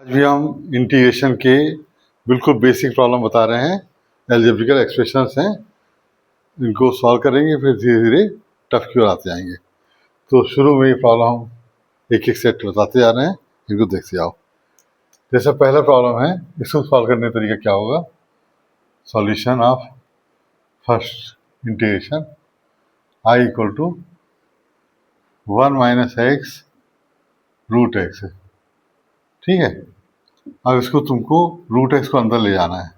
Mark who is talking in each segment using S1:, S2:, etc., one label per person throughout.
S1: आज भी हम इंटीग्रेशन के बिल्कुल बेसिक प्रॉब्लम बता रहे हैं। एल्जेब्रिकल एक्सप्रेशंस हैं, इनको सॉल्व करेंगे, फिर धीरे धीरे टफ की ओर आते जाएंगे। तो शुरू में ये प्रॉब्लम हम एक एक सेट बताते जा रहे हैं, इनको देखते जाओ। जैसे पहला प्रॉब्लम है, इसको सॉल्व करने का तरीका क्या होगा। Solution of first integration I equal to 1 - x root x है, ठीक है। अब इसको तुमको रूट एक्स को अंदर ले जाना है,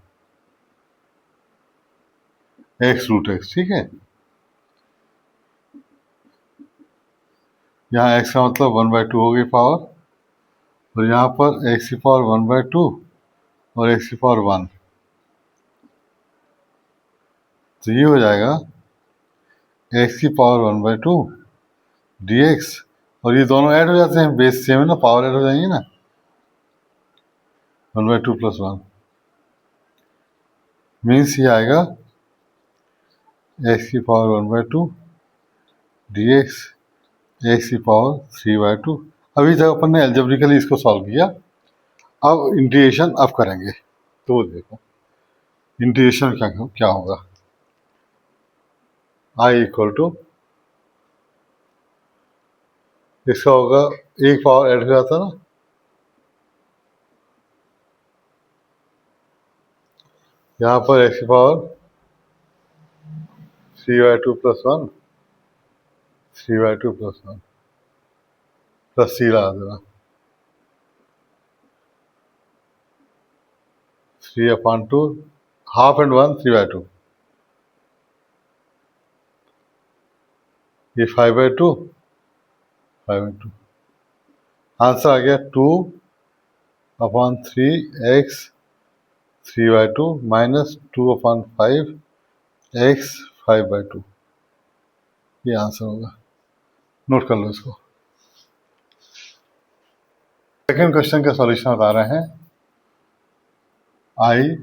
S1: एक्स रूट एक्स, ठीक है। यहाँ x का मतलब 1/2 हो गई पावर, और यहाँ पर x की पावर 1/2 और x की पावर 1, तो ये हो जाएगा x की पावर 1/2 dx, और ये दोनों ऐड हो जाते हैं, बेस सेम है ना, पावर ऐड हो जाएंगी ना, 1/2 + 1 मीन्स ये आएगा x की पावर 1/2 dx x की पावर 3/2। अभी तक अपन ने एल्जेब्रिकली इसको सॉल्व किया, अब इंटीग्रेशन अब करेंगे। तो देखो इंटीग्रेशन क्या होगा। i इक्वल टू, इसका होगा एक पावर ऐड हो जाता ना, यहाँ पर x की पावर 3/2 + 1 3/2 + 1 प्लस c लगा देना, 3/2 हाफ एंड 1 3/2, ये 5/2 5/2, आंसर आ गया 2/3x 3/2 माइनस 2/5 x 5/2, ये आंसर होगा। नोट कर लो इसको। सेकेंड क्वेश्चन का सॉल्यूशन बता रहे हैं। i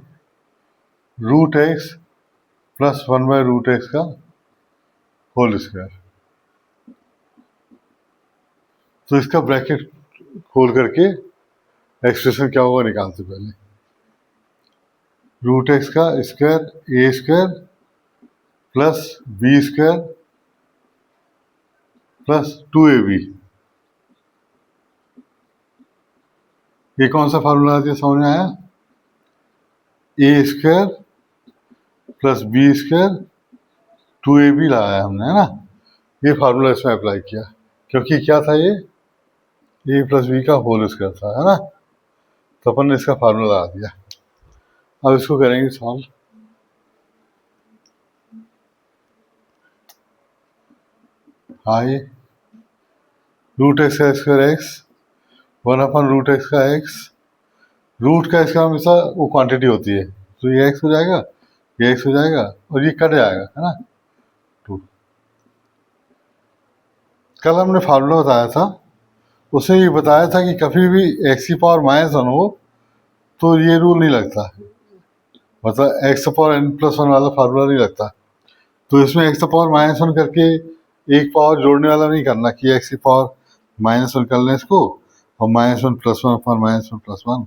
S1: root x plus 1/√x का होल स्क्वायर, तो इसका ब्रैकेट खोल करके एक्सप्रेशन क्या होगा निकालते पहले। रूट एक्स का square A square plus B square plus 2ab, ये कौन सा फार्मूला है समझ में आया। A square plus B square 2ab लगाया हमने, है ना, ये फार्मूला इसमें अप्लाई किया, क्योंकि क्या था, ये ए प्लस बी का होल स्क्वायर था, है ना, तो अपन ने इसका फार्मूला लगा दिया। अब इसको करेंगे सॉल्व। i रूट एक्स का स्क्वायर एक्स 1/√x का एक्स, रूट का इसका हमेशा वो क्वांटिटी होती है, तो ये एक्स हो जाएगा, ये एक्स हो जाएगा, और ये कट जाएगा, है ना, 2। कल हमने फार्मूला बताया था, उसने ये बताया था कि कभी भी एक्स की पावर -1 हो तो ये रूल नहीं लगता, मतलब x⁻n+1 वाला फार्मूला नहीं लगता। तो इसमें x⁻−1 करके एक पावर जोड़ने वाला नहीं करना कि x की पावर -1 कर लें इसको, और -1 + 1 / -1 + 1,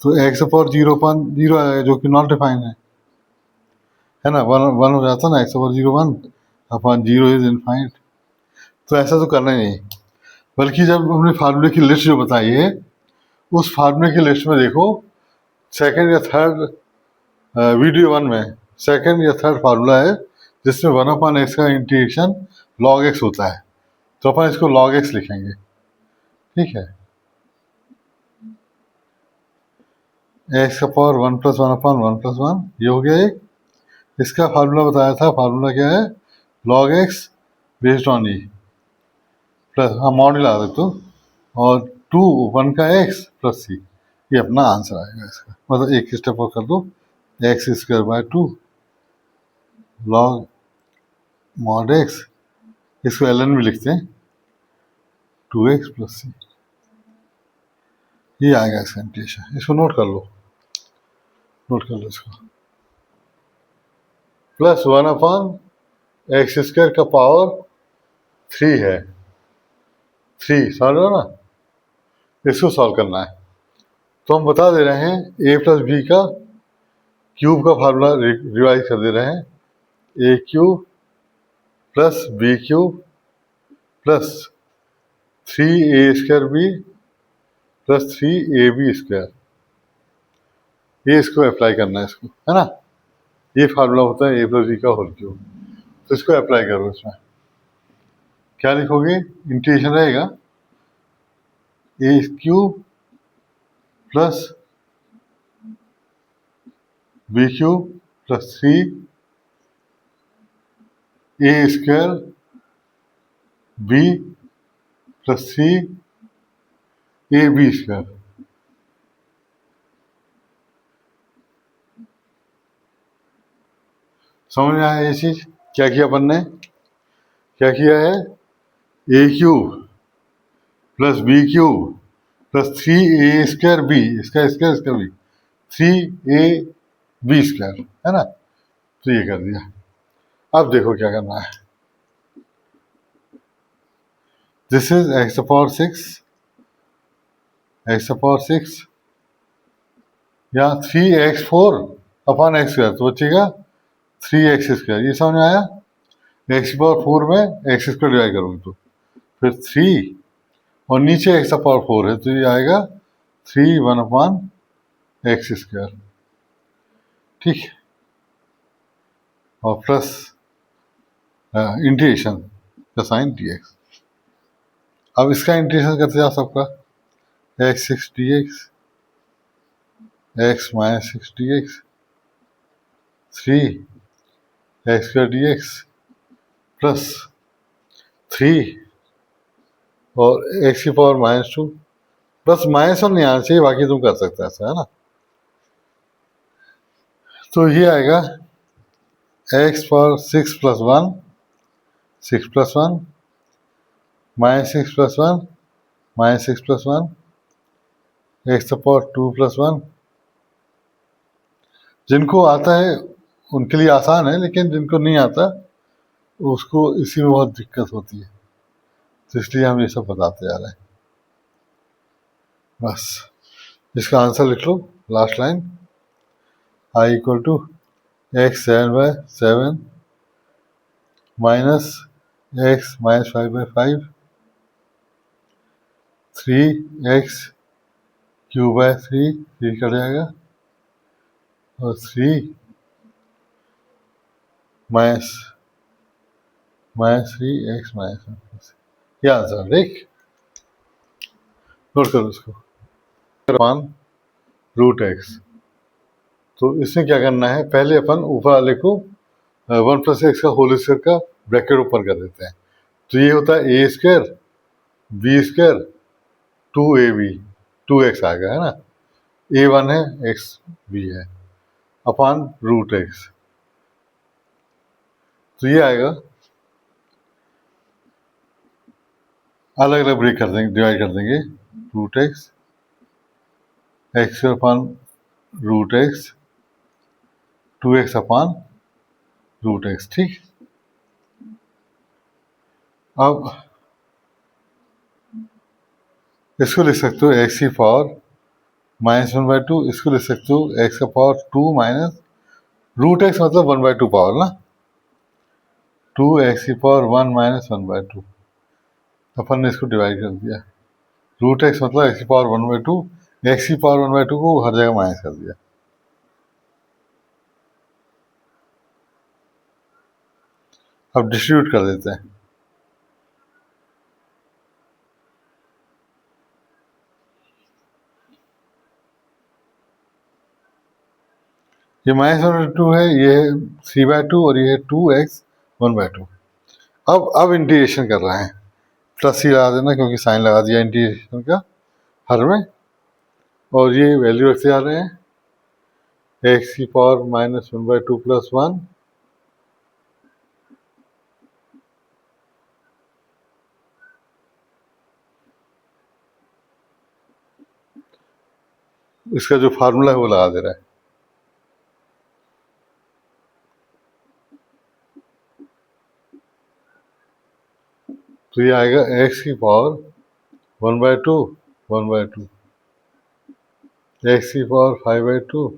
S1: तो x⁻0 आएगा, जो कि नॉट डिफाइंड है ना, 1 हो जाता ना, x⁻0 इज इनफाइनाइट। तो ऐसा तो करना ही नहीं, बल्कि जब हमने फार्मूले की लिस्ट जो बताई है, उस फार्मूले की लिस्ट में देखो सेकंड या थर्ड वीडियो 1 में सेकंड या थर्ड फार्मूला है जिसमें 1/x का इंटीग्रेशन log x होता है, तो अपन इसको log x लिखेंगे, ठीक है। x का पावर 1 + 1/1 + 1, ये हो गया एक। इसका फार्मूला बताया था, फार्मूला क्या है, log x based on e plus, हाँ मॉड ला दे तो, और 2 1 का x प्लस c, ये अपना आंसर आएगा इसका। मतलब एक स्टेप और कर दो, x²/2 log mod x, इसको ln भी लिखते हैं, 2x + c, ये आएगा इसका इंटीग्रेशन। इसको नोट कर लो, नोट कर लो इसको। प्लस 1/x² का पावर 3 है, 3 समझ लो ना, इसको सॉल्व करना है। तो हम बता दे रहे हैं ए प्लस बी का क्यूब का फार्मूला रिवाइज कर दे रहे हैं। A cube plus B cube plus 3a² B plus 3ab², ये इसको अप्लाई करना है, इसको, है ना। ये फार्मूला होता है ए प्लस बी का होल क्यूब। तो इसको अप्लाई करो। इसमें क्या लिखोगे? इंटीग्रेशन रहेगा A cube plus B cube plus 3a² B plus 3ab²। समझ में आया ये चीज? क्या किया अपन ने? क्या किया है? A cube plus B cube plus 3a² B, इसका स्क्वायर इसका भी 3ab², है ना। तो ये कर दिया। अब देखो क्या करना है। दिस इज x⁴ या 3x⁴/x², तो बचेगा 3x²। ये समझ में आया? x⁴ में x² डिवाइड करोगे तो फिर 3, और नीचे x⁴ है तो ये आएगा 3/(1/x²), ठीक है। और प्लस इंटीग्रेशन का साइन dx। अब इसका इंटीग्रेशन करते जाओ सबका। x6 dx, x - 6 dx, 3x² dx plus 3 और x⁻², बस -1 नहीं आना चाहिए, बाकी तुम कर सकते हो ऐसा, है ना। तो ये आएगा x⁴ 6+1 6+1 -6+1 -6+1 x⁴2+1। जिनको आता है उनके लिए आसान है, लेकिन जिनको नहीं आता उसको इसी में बहुत दिक्कत होती है, तो इसलिए हम ये सब बताते जा रहे हैं। बस इसका आंसर लिख लो, last line. I = x7/7 minus x - 5/5 3x³ 3 cut जाएगा, और 3 -3x - 1, ये आंसर। ठीक, नोट करो इसको। √x। तो इसमें क्या करना है, पहले अपन ऊपर वाले को 1+x का होल स्क्वायर का ब्रैकेट ऊपर कर देते हैं। तो ये होता है a² b² 2ab 2x आएगा, है ना। a1 है, x b है, अपॉन √x। तो ये आएगा, अलग अलग ब्रेक कर देंगे, डिवाइड कर देंगे। √x x² upon √x 2x upon √x, ठीक। अब इसको लिख सकते हो x⁴ -1/2, इसको लिख सकते हो x⁴2 माइनस √x मतलब 1/2 पावर ना, 2x⁴1 - 1/2। अपन ने इसको डिवाइड कर दिया। √x मतलब x⁴1/2, x⁴1/2 को हर जगह माइनस कर दिया। अब डिस्ट्रीब्यूट कर देते हैं। ये -1/2 है, ये है 3/2 और ये है 2x1/2। अब इंटीग्रेशन कर रहे हैं, प्लस ही लगा देना क्योंकि साइन लगा दिया इंटीग्रेशन का हर में, और ये वैल्यू रखते जा रहे हैं। x⁴ -1/2 + 1 इसका जो फार्मूला है वो लगा दे रहा है। तो ये आएगा x⁴ 1/2 1/2 एक्स की पावर 5/2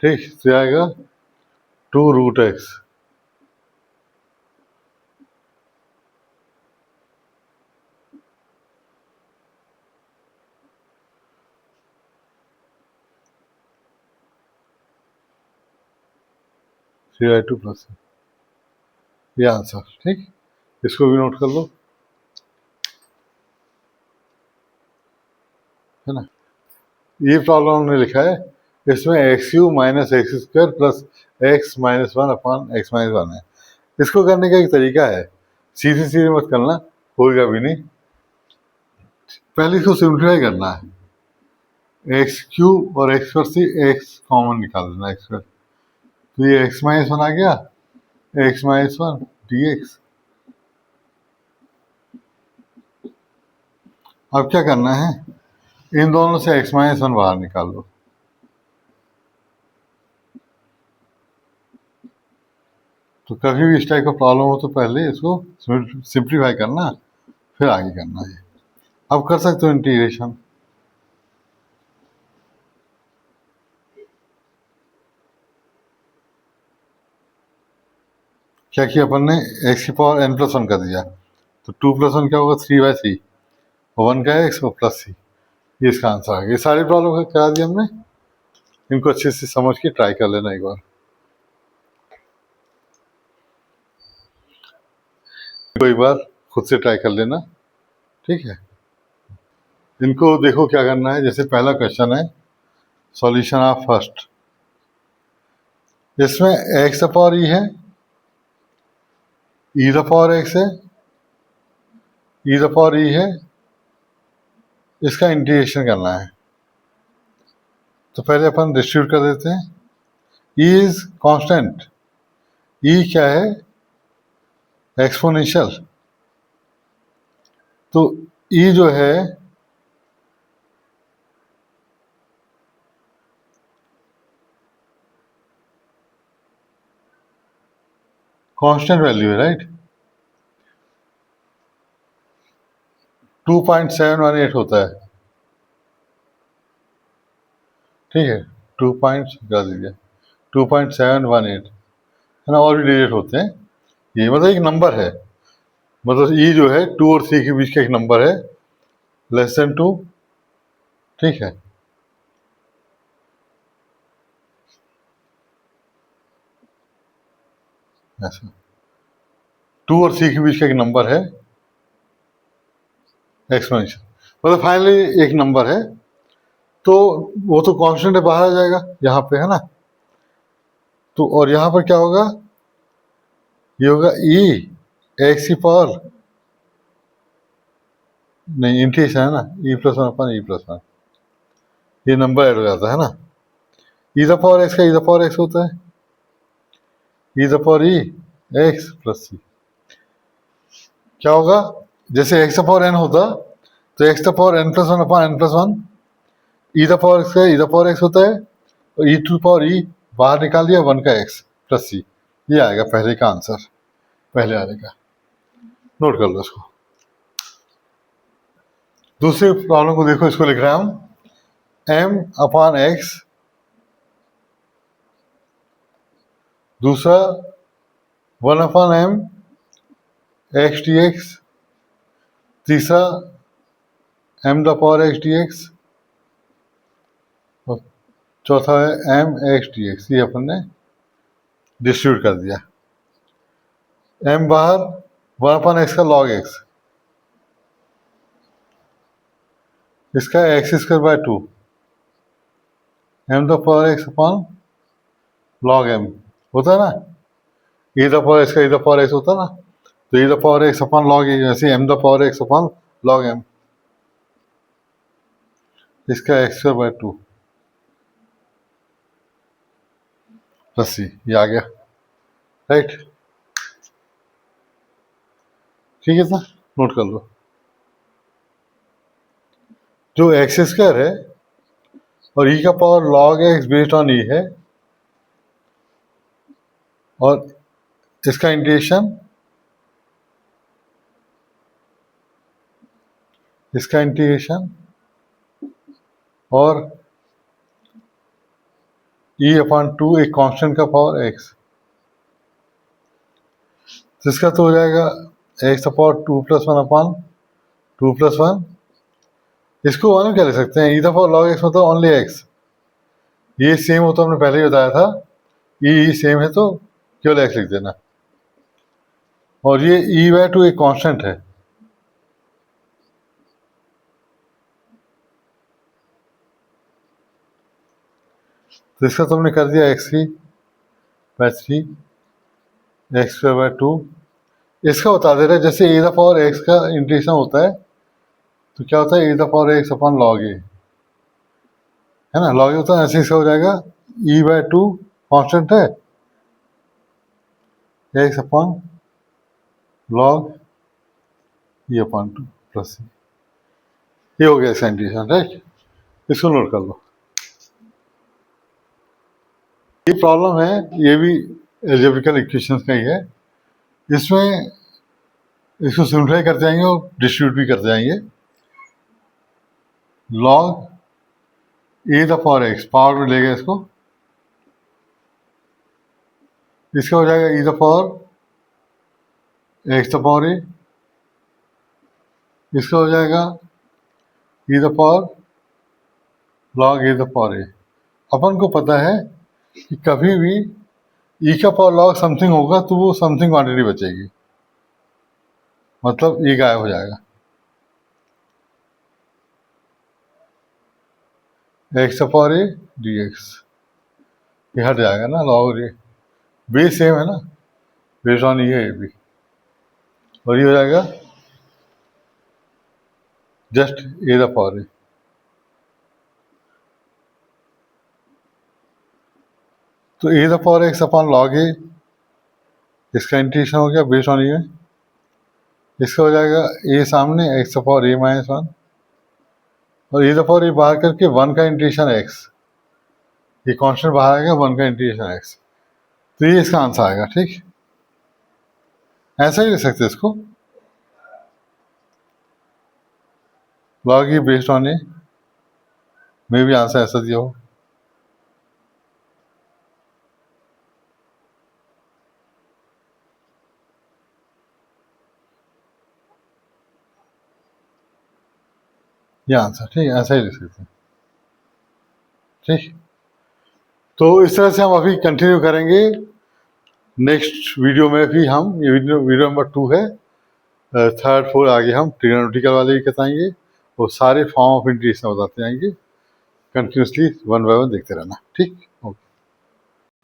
S1: ठीक, तो आएगा 2√x 3/2 प्लस ये आंसर। ठीक, इसको भी नोट कर लो, है ना। ये प्रॉब्लम हमने लिखा है, इसमें x three minus x² plus x-1/x-1 है। इसको करने का एक तरीका है, सीधे सीधे मत करना, होगा भी नहीं। पहले इसको सिंप्लीफाई करना है, x³ और x पर से x कॉमन निकाल देना, x², तो ये x-1 आ गया, x-1 dx। अब क्या करना है, इन दोनों से x-1 बाहर निकाल दो। तो कभी भी इस टाइप का प्रॉब्लम हो तो पहले इसको सिंप्लीफाई करना, फिर आगे करना है। अब कर सकते हो इंटीग्रेशन। क्या किया अपन ने, x⁴n+1 कर दिया, तो 2+1 क्या होगा, 3/3, और 1 का x और प्लस c, ये इसका आंसर आ गया। ये सारी प्रॉब्लम करा दी हमने, इनको अच्छे से समझ के ट्राई कर लेना एक बार, एक बार खुद से ट्राई कर लेना, ठीक है। इनको देखो क्या करना है, जैसे पहला क्वेश्चन है, सॉल्यूशन ऑफ फर्स्ट, इसमें x⁴e है, e⁴x है, e⁴e है, इसका इंटीग्रेशन करना है। तो पहले अपन डिस्ट्रीब्यूट कर देते हैं, e इज कांस्टेंट, e क्या है, एक्सपोनेंशियल, तो e जो है कांस्टेंट वैल्यू है, राइट, 2.718 होता है, ठीक है, 2 पॉइंट कर दीजिए, 2.718, है ना, और भी डिजिट होते हैं। ये मतलब एक नंबर है, मतलब ई जो है 2 और 3 के बीच का एक नंबर है, <2, ठीक है। ऐसा 2 और 3 के बीच का एक नंबर है एक्सपोनेंशियल, मतलब फाइनली एक नंबर है, तो वो तो कांस्टेंट है, बाहर आ जाएगा यहाँ पे, है ना। तो और यहाँ पर क्या होगा, ये होगा ई एक्स की पावर, नहीं इंटीग्रेशन है ना, e+1/e+1, ये नंबर ऐड हो जाता है ना, e⁴x का e⁴x होता है, e⁴e x + c, क्या होगा, जैसे x⁴n होता तो x⁴n+1/n+1, e⁴x का e⁴x होता है, और e⁴e बाहर निकाल दिया, 1 का x + c, ये आएगा पहले का आंसर, पहले आने का, नोट कर लो इसको। दूसरी प्रॉब्लम को देखो, इसको लिख रहे हैं हम m/x, दूसरा 1/m x dx, तीसरा m⁴x dx, और चौथा है m x dx। ये अपन ने डिस्ट्रीब्यूट कर दिया, m बाहर, 1/x का log x, इसका x²/2, m⁴x/log m होता है ना, e⁴x का e⁴x होता है ना, तो e⁴x/log e, ऐसे m⁴x/log m, इसका x²/2 + c, ये आ गया, राइट, ठीक है ना, नोट कर लो। जो x² है और e का power log x based on e है, और इसका इंटीग्रेशन इसका इंटीग्रेशन और e/2 एक कांस्टेंट का पावर x, जिसका तो हो जाएगा x/2 + 1/2 + 1। इसको मालूम क्या लिख सकते हैं, e⁻log x मतलब ओनली x। ये सेम हो तो हमने पहले ही बताया था, ई सेम है तो केवल x लिख देना। और ये e/2 एक कांस्टेंट है, तो इसका तो हमने कर दिया x3/3 x²/2। इसका बता दे रहे जैसे e⁻x का इंटीग्रेशन होता है तो क्या होता है e⁻x/log a, है ना, log a होता है, ऐसे इसका हो जाएगा e/2 कांस्टेंट है x/log e/2 प्लस ये हो गया इसका इंटीग्रेशन, राइट। इसको नोट कर लो। ये प्रॉब्लम है, ये भी एल्जेब्रिकल इक्वेशंस का ही है। इसमें इसको सिंप्लीफाई करते जाएंगे और डिस्ट्रीब्यूट भी करते जाएंगे। log e⁻x पावर में लेगा इसको, इसका हो जाएगा e⁻x⁻a, इसका हो जाएगा e⁻log a। अपन को पता है कि कभी भी e का पावर log समथिंग होगा तो वो समथिंग क्वांटिटी बचेगी, मतलब ये गायब हो जाएगा, x/a dx ये हट जाएगा ना, log a बेस सेम है ना, बेस्ड ऑन ये है भी, और ये हो जाएगा जस्ट a⁻a। तो a⁻x/log a इसका इंटीग्रेशन हो गया बेस्ड ऑन ये, इसका हो जाएगा a सामने x⁻a-1 और e⁻a बाहर करके 1 का इंटीग्रेशन x, ये कांस्टेंट बाहर आएगा 1 का इंटीग्रेशन x, तो ये इसका आंसर आएगा, ठीक। ऐसा ही लिख सकते हैं इसको, log e based on a में भी आंसर ऐसा दिया हो। ये आंसर, ठीक है, ऐसा ही लिख सकते हैं, ठीक। तो इस तरह से हम अभी कंटिन्यू करेंगे। नेक्स्ट वीडियो में भी हम, ये वीडियो नंबर 2 है, 3rd 4 आगे हम ट्रिग्नोमेट्रिकल वाले भी बताएंगे और सारे फॉर्म ऑफ इंटीग्रेशन बताते जाएंगे। कंटिन्यूसली 1 बाय 1 देखते रहना, ठीक।